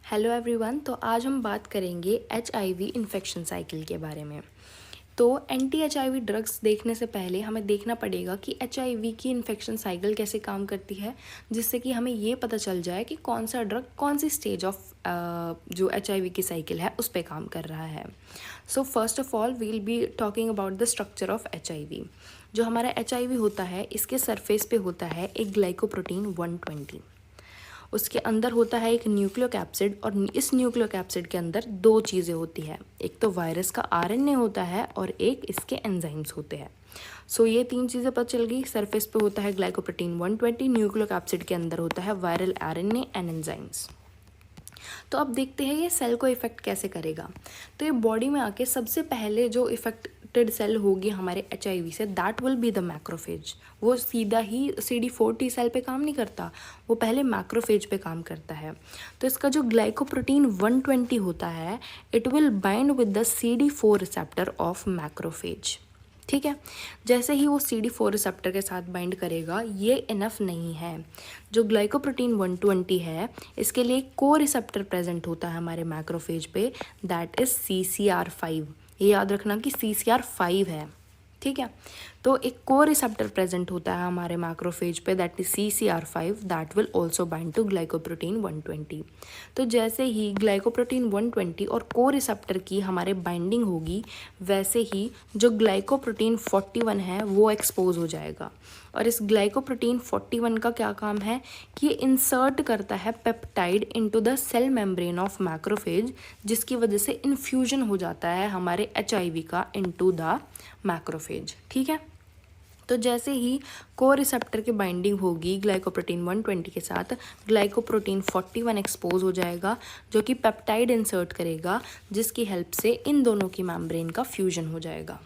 Hello everyone. तो आज हम बात करेंगे एचआईवी इन्फेक्शन साइकिल के बारे में। तो एंटी एचआईवी ड्रग्स देखने से पहले हमें देखना पड़ेगा कि एचआईवी की इन्फेक्शन साइकिल कैसे काम करती है, जिससे कि हमें ये पता चल जाए कि कौन सा ड्रग कौन सी स्टेज ऑफ जो एचआईवी की साइकिल है उस पर काम कर रहा है। So first of all we'll be talking about the structure of HIV. जो हमारा एचआईवी होता है, इसके सरफेस पे होता है एक ग्लाइकोप्रोटीन 120। उसके अंदर होता है एक न्यूक्लियोकैप्सिड, और इस न्यूक्लियोकैप्सिड के अंदर दो चीज़ें होती है। एक तो वायरस का आरएनए होता है और एक इसके एंजाइम्स होते हैं। सो ये तीन चीज़ें पता चल गई। सरफेस पे होता है ग्लाइकोप्रोटीन 120, न्यूक्लियोकैप्सिड के अंदर होता है वायरल आरएनए एंड एंजाइम्स। तो अब देखते हैं ये सेल को इफेक्ट कैसे करेगा। तो ये बॉडी में आके सबसे पहले जो इफेक्टेड सेल होगी हमारे एचआईवी से, that will be the macrophage. वो सीधा ही CD4 T सेल पे काम नहीं करता, वो पहले मैक्रोफेज पे काम करता है। तो इसका जो ग्लाइकोप्रोटीन 120 होता है, it will bind with the CD4 receptor of macrophage. ठीक है, जैसे ही वो CD4 रिसेप्टर के साथ बाइंड करेगा, ये इनफ नहीं है। जो ग्लाइकोप्रोटीन 120 है, इसके लिए को रिसेप्टर प्रेजेंट होता है हमारे मैक्रोफेज पे, दैट इज CCR5। ये याद रखना कि CCR5 है। ठीक है, तो एक को रिसेप्टर प्रेजेंट होता है हमारे मैक्रोफेज पे, that is CCR5, that will also bind to glycoprotein 120। तो जैसे ही ग्लाइकोप्रोटीन 120 और को रिसेप्टर की हमारे बाइंडिंग होगी, वैसे ही जो ग्लाइकोप्रोटीन 41 है वो एक्सपोज हो जाएगा। और इस ग्लाइकोप्रोटीन 41 का क्या काम है कि ये इंसर्ट करता है peptide into the cell membrane of macrophage, जिसकी वजह से इन्फ्यूजन हो जाता है हमारे एचआईवी का इनटू द मैक्रोफेज। ठीक है, तो जैसे ही को रिसेप्टर की बाइंडिंग होगी ग्लाइकोप्रोटीन 120 के साथ, ग्लाइकोप्रोटीन 41 एक्सपोज हो जाएगा, जो कि पेप्टाइड इंसर्ट करेगा, जिसकी हेल्प से इन दोनों की मेम्ब्रेन का फ्यूजन हो जाएगा।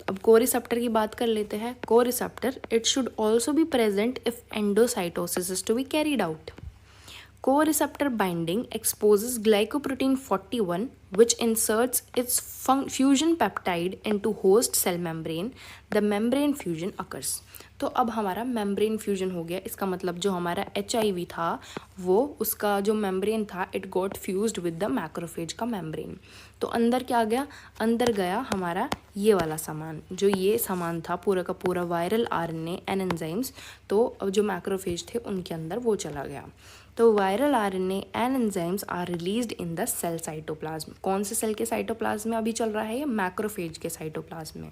अब को रिसेप्टर की बात कर लेते हैं। Co receptor, it should also be present if endocytosis is to be carried out. Co-receptor binding exposes glycoprotein 41, which inserts its fusion peptide into host cell membrane. The membrane fusion occurs. तो अब हमारा membrane fusion हो गया। इसका मतलब जो हमारा HIV था, वो उसका जो मेम्ब्रेन था, it got fused with the macrophage का मेम्ब्रेन। तो अंदर क्या गया? अंदर गया हमारा ये वाला सामान, जो ये सामान था पूरा का पूरा वायरल आरएनए एंड एंजाइम्स। तो जो मैक्रोफेज थे उनके अंदर वो चला गया। तो viral RNA and enzymes are released in the cell cytoplasm. कौन से सेल के साइटोप्लाज्म में अभी चल रहा है? ये मैक्रोफेज के साइटोप्लाज्म में।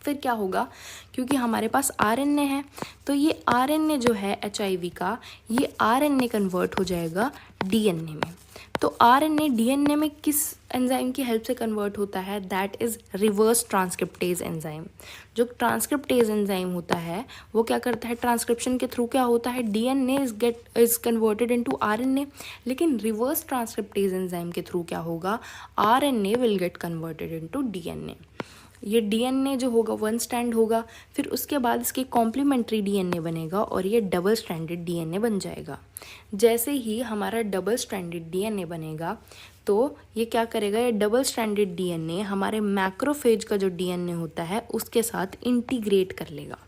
फिर क्या होगा? क्योंकि हमारे पास आरएनए है, तो ये आरएनए जो है एचआईवी का, ये आरएनए कन्वर्ट हो जाएगा डीएनए में। तो आरएनए डीएनए में किस एंजाइम की हेल्प से कन्वर्ट होता है? That is reverse transcriptase enzyme. जो ट्रांसक्रिप्टेज एंजाइम होता है वो क्या करता है? ट्रांसक्रिप्शन के थ्रू क्या होता है? DNA is converted into RNA. लेकिन रिवर्स ट्रांसक्रिप्टेज एंजाइम के थ्रू क्या होगा? RNA will get converted into DNA. ये डीएनए जो होगा 1 स्ट्रैंड होगा, फिर उसके बाद इसके कॉम्प्लीमेंट्री डीएनए बनेगा और ये डबल स्ट्रैंडेड डीएनए बन जाएगा। जैसे ही हमारा डबल स्ट्रैंडेड डीएनए बनेगा, तो ये क्या करेगा? ये डबल स्ट्रैंडेड डीएनए हमारे मैक्रोफेज का जो डीएनए होता है उसके साथ इंटीग्रेट कर लेगा।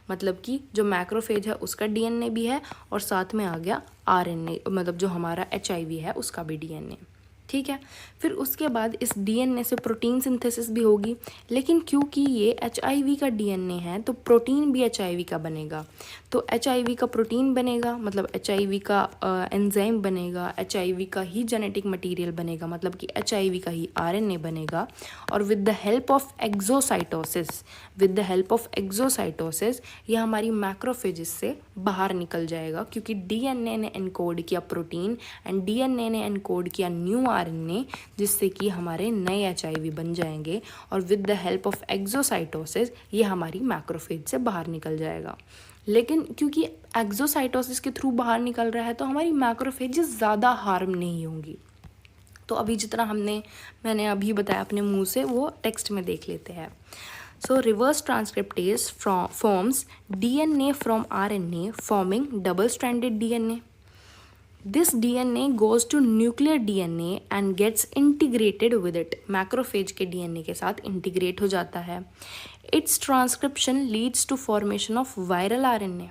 मतलब कि जो मैक्रोफेज है उसका डीएनए भी है और साथ में आ गया आरएनए, मतलब जो हमारा एचआईवी है उसका भी डीएनए। ठीक है, फिर उसके बाद इस डीएनए से प्रोटीन सिंथेसिस भी होगी। लेकिन क्योंकि ये एचआईवी का डीएनए है, तो प्रोटीन भी एचआईवी का बनेगा। तो एचआईवी का प्रोटीन बनेगा, मतलब एचआईवी का एंजाइम बनेगा, एचआईवी का ही जेनेटिक मटेरियल बनेगा, मतलब कि एचआईवी का ही आरएनए बनेगा। और with the help of exocytosis ये हमारी मैक्रोफेजिस से बाहर निकल जाएगा, क्योंकि डीएनए ने एनकोड किया प्रोटीन एंड डीएनए ने एनकोड किया न्यू आरएनए, जिससे कि हमारे नए एचआईवी बन जाएंगे। और with the help of exocytosis ये हमारी मैक्रोफेज से बाहर निकल जाएगा। लेकिन क्योंकि एक्सोसाइटोसिस के थ्रू बाहर निकल रहा है, तो हमारी मैक्रोफेजेस ज़्यादा हार्म नहीं होंगी। तो अभी जितना मैंने अभी बताया अपने मुंह से, वो टेक्स्ट में देख लेते हैं। So reverse transcriptase forms DNA from RNA, forming double-stranded DNA. This DNA goes to nuclear DNA and gets integrated with it. Macrophage के DNA के साथ integrate हो जाता है. Its transcription leads to formation of viral RNA.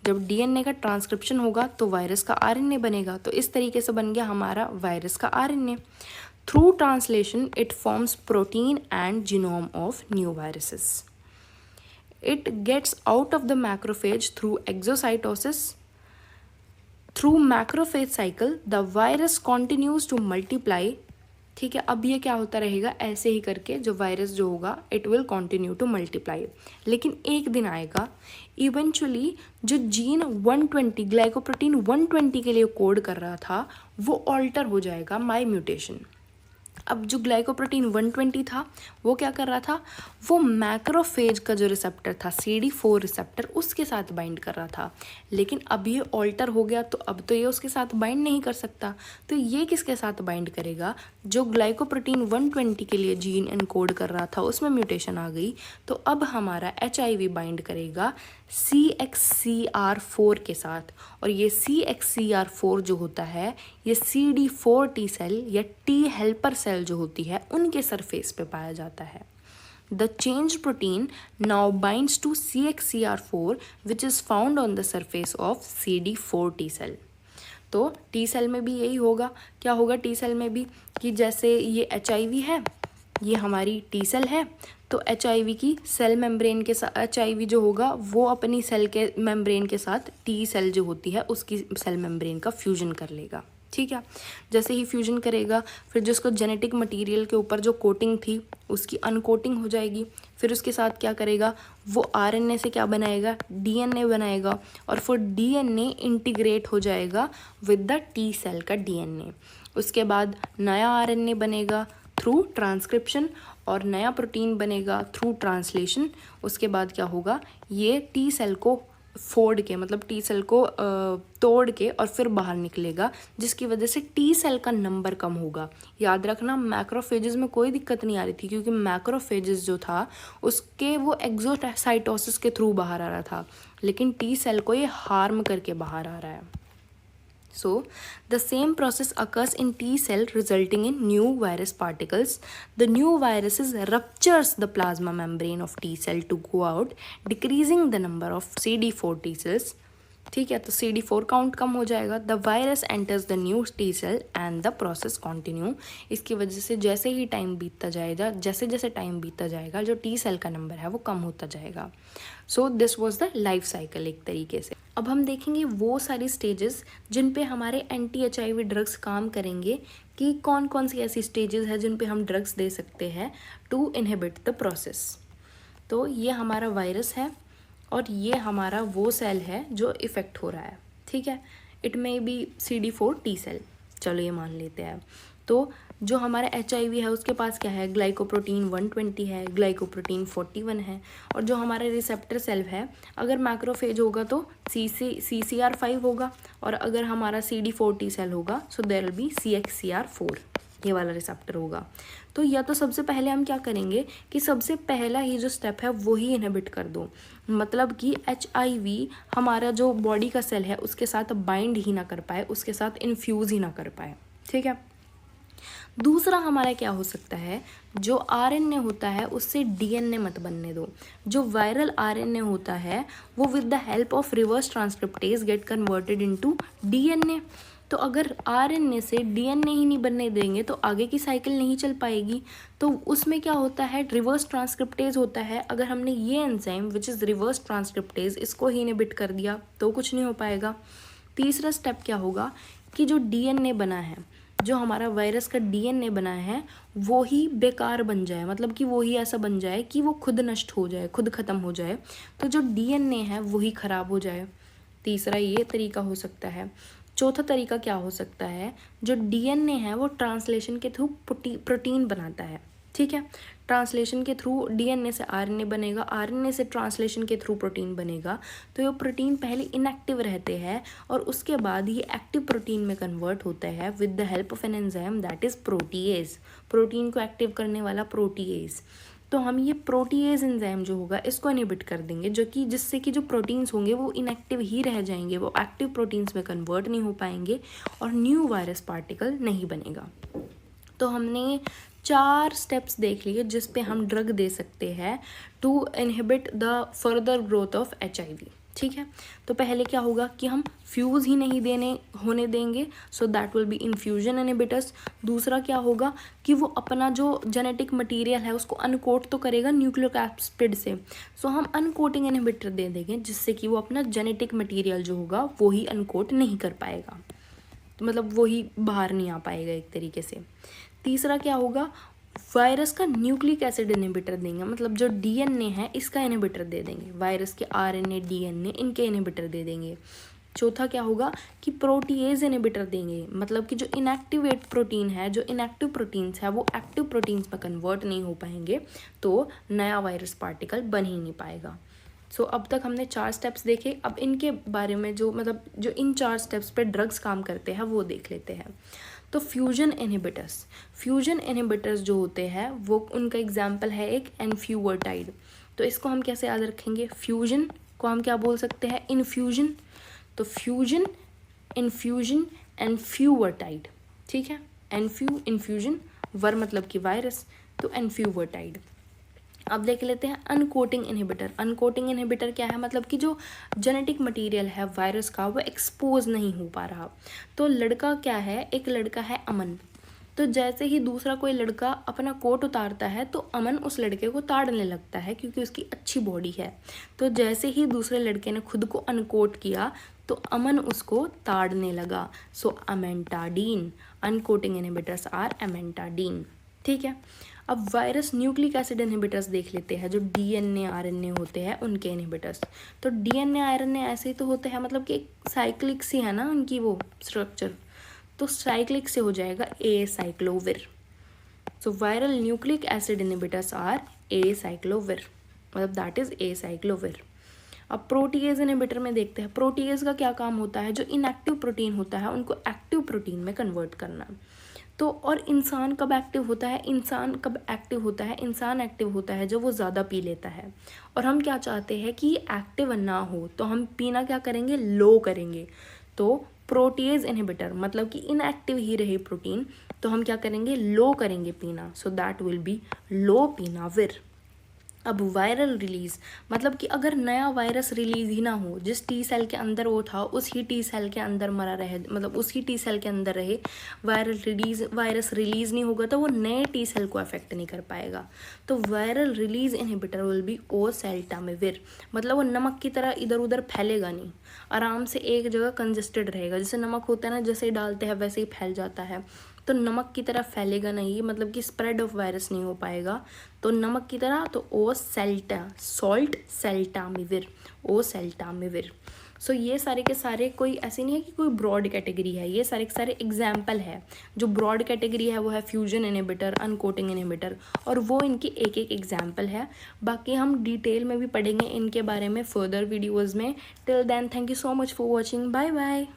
जब DNA का transcription होगा तो वायरस का आरएनए बनेगा। तो इस तरीके से बन गया हमारा वायरस का RNA. Through translation it forms protein and genome of new viruses. It gets out of the macrophage through exocytosis. Through macrophage cycle the virus continues to multiply. ठीक है, अब ये क्या होता रहेगा, ऐसे ही करके जो वायरस जो होगा it will continue to multiply. लेकिन एक दिन आएगा इवेंचुअली जो जीन 120 ग्लाइकोप्रोटीन 120 के लिए कोड कर रहा था वो ऑल्टर हो जाएगा बाय म्यूटेशन। अब जो ग्लाइकोप्रोटीन 120 था वो क्या कर रहा था, वो मैक्रोफेज का जो रिसेप्टर था CD4 रिसेप्टर उसके साथ बाइंड कर रहा था। लेकिन अब ये ऑल्टर हो गया तो अब तो ये उसके साथ बाइंड नहीं कर सकता। तो ये किसके साथ बाइंड करेगा, जो ग्लाइकोप्रोटीन 120 के लिए जीन एनकोड कर रहा था उसमें म्यूटेशन आ गई। तो अब हमारा HIV बाइंड करेगा CXCR4 के साथ। और ये CXCR4 जो होता है ये CD4 टी सेल या टी हेल्पर सेल जो होती है उनके सरफेस पे पाया जाता है। The changed protein now binds to CXCR4 which is found on the surface of CD4 T cell। तो टी सेल में भी यही होगा। क्या होगा टी सेल में भी, कि जैसे ये HIV है, ये हमारी टी सेल है, तो HIV की सेल मेम्ब्रेन के साथ HIV जो होगा वो अपनी सेल के मेम्ब्रेन के साथ टी सेल जो होती है उसकी सेल मेम्ब्रेन का फ्यूजन कर लेगा। ठीक है, जैसे ही फ्यूजन करेगा फिर जिसको जेनेटिक मटेरियल के ऊपर जो कोटिंग थी उसकी अनकोटिंग हो जाएगी। फिर उसके साथ क्या करेगा, वो RNA से क्या बनाएगा, DNA बनाएगा। और फिर DNA इंटीग्रेट हो जाएगा विद द टी सेल का DNA। उसके बाद नया RNA बनेगा थ्रू ट्रांसक्रिप्शन और नया प्रोटीन बनेगा थ्रू ट्रांसलेशन। उसके बाद क्या होगा, ये टी सेल को फोड़ के मतलब टी सेल को तोड़ के और फिर बाहर निकलेगा, जिसकी वजह से टी सेल का नंबर कम होगा। याद रखना मैक्रोफेजेस में कोई दिक्कत नहीं आ रही थी क्योंकि मैक्रोफेजेस जो था उसके वो एक्सोसाइटोसिस के थ्रू बाहर आ रहा था, लेकिन टी सेल को ये हार्म करके बाहर आ रहा है। So, the same process occurs in T cell resulting in new virus particles. The new viruses ruptures the plasma membrane of T cell to go out, decreasing the number of CD4 T cells. ठीक है, तो CD4 count कम हो जाएगा। The virus enters the new T cell and the process continue. इसकी वजह से जैसे ही टाइम बीतता जाएगा, जैसे जैसे टाइम बीतता जाएगा जो टी सेल का नंबर है वो कम होता जाएगा। So this was the life cycle एक तरीके से। अब हम देखेंगे वो सारी स्टेजेस जिन पे हमारे एंटी HIV ड्रग्स काम करेंगे, कि कौन कौन सी ऐसी स्टेजेस है जिन पे हम ड्रग्स दे सकते हैं टू इनहिबिट द प्रोसेस। तो ये हमारा वायरस है और ये हमारा वो सेल है जो इफ़ेक्ट हो रहा है। ठीक है, it may be CD4 T cell, चलो ये मान लेते हैं। तो जो हमारा HIV है उसके पास क्या है, ग्लाइकोप्रोटीन 120 है, ग्लाइकोप्रोटीन 41 है। और जो हमारा रिसेप्टर सेल है, अगर मैक्रोफेज होगा तो CCR5 होगा, और अगर हमारा CD4 टी सेल होगा so there will be CXCR4, ये वाला रिसेप्टर होगा। तो या तो सबसे पहले हम क्या करेंगे कि सबसे पहला ही जो स्टेप है वो ही इनहिबिट कर दो, मतलब कि HIV हमारा जो बॉडी का सेल है उसके साथ बाइंड ही ना कर पाए, उसके साथ इन्फ्यूज़ ही ना कर पाए। ठीक है, दूसरा हमारा क्या हो सकता है, जो RNA होता है उससे DNA मत बनने दो। जो वायरल RNA होता है वो with the help of reverse transcriptase get converted into DNA। तो अगर RNA से DNA ही नहीं बनने देंगे तो आगे की साइकिल नहीं चल पाएगी। तो उसमें क्या होता है, रिवर्स ट्रांसक्रिप्टेज होता है। अगर हमने ये enzyme which is reverse transcriptase इसको ही इनहिबिट कर दिया तो कुछ नहीं हो पाएगा। तीसरा स्टेप क्या होगा कि जो DNA बना है, जो हमारा वायरस का DNA बना है वो ही बेकार बन जाए, मतलब कि वो ही ऐसा बन जाए कि वो खुद नष्ट हो जाए, खुद ख़त्म हो जाए। तो जो DNA है वही ख़राब हो जाए। तीसरा ये तरीका हो सकता है। चौथा तरीका क्या हो सकता है, जो DNA है वो ट्रांसलेशन के थ्रू प्रोटीन बनाता है। ठीक है, ट्रांसलेशन के थ्रू DNA से RNA बनेगा, RNA से ट्रांसलेशन के थ्रू प्रोटीन बनेगा। तो ये प्रोटीन पहले इनएक्टिव रहते हैं और उसके बाद ये एक्टिव प्रोटीन में कन्वर्ट होता है with the help of an enzyme that is protease. Protein को एक्टिव करने वाला प्रोटीएज। तो हम ये प्रोटीएज एंजाइम जो होगा इसको इनहिबिट कर देंगे, जो कि जिससे कि जो प्रोटीन्स होंगे वो इनएक्टिव ही रह जाएंगे, वो एक्टिव प्रोटीन्स में कन्वर्ट नहीं हो पाएंगे और न्यू वायरस पार्टिकल नहीं बनेगा। तो हमने 4 स्टेप्स देख लिए जिस पे हम ड्रग दे सकते हैं to inhibit the further growth of HIV। ठीक है। तो पहले क्या होगा कि हम फ्यूज़ ही नहीं होने देंगे, so that will be infusion inhibitors. दूसरा क्या होगा कि वो अपना जो जेनेटिक मटेरियल है उसको अनकोट तो करेगा न्यूक्लिक एसिड से, सो हम अनकोटिंग इनहिबिटर दे देंगे जिससे कि वो अपना जेनेटिक मटेरियल जो होगा वो ही अनकोट नहीं कर पाएगा, तो मतलब वो ही बाहर नहीं आ पाएगा एक तरीके से। तीसरा क्या होगा, वायरस का न्यूक्लिक एसिड इनहिबिटर देंगे, मतलब जो डीएनए है इसका इनहिबिटर दे देंगे, वायरस के आरएनए डीएनए इनके इनहिबिटर दे देंगे। चौथा क्या होगा कि प्रोटीएज इनहिबिटर देंगे, मतलब कि जो इनएक्टिवेट प्रोटीन है, जो इनएक्टिव प्रोटीन्स है वो एक्टिव प्रोटीन्स में कन्वर्ट नहीं हो पाएंगे, तो नया वायरस पार्टिकल बन ही नहीं पाएगा। सो अब तक हमने 4 स्टेप्स देखे। अब इनके बारे में जो इन 4 स्टेप्स पे ड्रग्स काम करते हैं वो देख लेते हैं। तो फ्यूजन इनहिबिटर्स जो होते हैं वो उनका एग्जाम्पल है एक एनफ्यूवर्टाइड। तो इसको हम कैसे याद रखेंगे, फ्यूजन को हम क्या बोल सकते हैं, इन्फ्यूजन। तो फ्यूजन, इन्फ्यूजन, एनफ्यूवर्टाइड, ठीक है। इन्फ्यूजन, वर मतलब कि वायरस, तो एनफ्यूवर्टाइड। अब देख लेते हैं अनकोटिंग इनहिबिटर। अनकोटिंग इनहिबिटर क्या है, मतलब कि जो जेनेटिक मटेरियल है वायरस का वो एक्सपोज नहीं हो पा रहा। तो लड़का क्या है, एक लड़का है अमन, तो जैसे ही दूसरा कोई लड़का अपना कोट उतारता है तो अमन उस लड़के को ताड़ने लगता है क्योंकि उसकी अच्छी बॉडी है। तो जैसे ही दूसरे लड़के ने खुद को अनकोट किया तो अमन उसको ताड़ने लगा। सो अमेंटाडीन, अनकोटिंग इनहिबिटर्स आर अमेंटाडीन, ठीक है। अब वायरस न्यूक्लिक एसिड इनहिबिटर्स देख लेते हैं, जो डीएनए आरएनए होते हैं उनके इनहिबिटर्स। तो डीएनए आरएनए ऐसे ही तो होते हैं, मतलब कि साइक्लिक सी है ना उनकी वो स्ट्रक्चर, तो साइक्लिक से हो जाएगा acyclovir. So viral nucleic acid inhibitors are acyclovir, मतलब दैट इज ए साइक्लोविर। अब प्रोटीएज इनहिबिटर में देखते हैं, प्रोटीएज का क्या काम होता है, जो इनएक्टिव प्रोटीन होता है उनको एक्टिव प्रोटीन में कन्वर्ट करना। तो और इंसान कब एक्टिव होता है, इंसान एक्टिव होता है जब वो ज़्यादा पी लेता है। और हम क्या चाहते हैं कि एक्टिव ना हो, तो हम पीना क्या करेंगे, लो करेंगे। तो प्रोटीएज इनहिबिटर मतलब कि इनएक्टिव ही रहे प्रोटीन, तो हम क्या करेंगे, लो करेंगे पीना, सो दैट विल बी लो पीनाविर। अब वायरल रिलीज मतलब कि अगर नया वायरस रिलीज ही ना हो, जिस टी सेल के अंदर वो था उस ही टी सेल के अंदर मरा रहे, मतलब उस ही टी सेल के अंदर रहे, वायरस रिलीज नहीं होगा तो वो नए टी सेल को अफेक्ट नहीं कर पाएगा। तो viral release inhibitor will be oseltamivir, मतलब वो नमक की तरह इधर उधर फैलेगा नहीं, आराम से एक जगह कंजेस्टेड रहेगा। जैसे नमक होता है ना, जैसे ही डालते हैं वैसे ही फैल जाता है, तो नमक की तरह फैलेगा नहीं, मतलब कि स्प्रेड ऑफ वायरस नहीं हो पाएगा। तो नमक की तरह, तो ओसेल्टामिविर। सो ये सारे के सारे कोई ऐसे नहीं है कि कोई ब्रॉड कैटेगरी है, ये सारे के सारे एग्जाम्पल है। जो ब्रॉड कैटेगरी है वो है फ्यूजन इनहिबिटर, अनकोटिंग इनहिबिटर, और वो इनकी एक एक एग्जाम्पल है। बाकी हम डिटेल में भी पढ़ेंगे इनके बारे में फर्दर वीडियोज़ में। Till then thank you so much for watching, bye bye.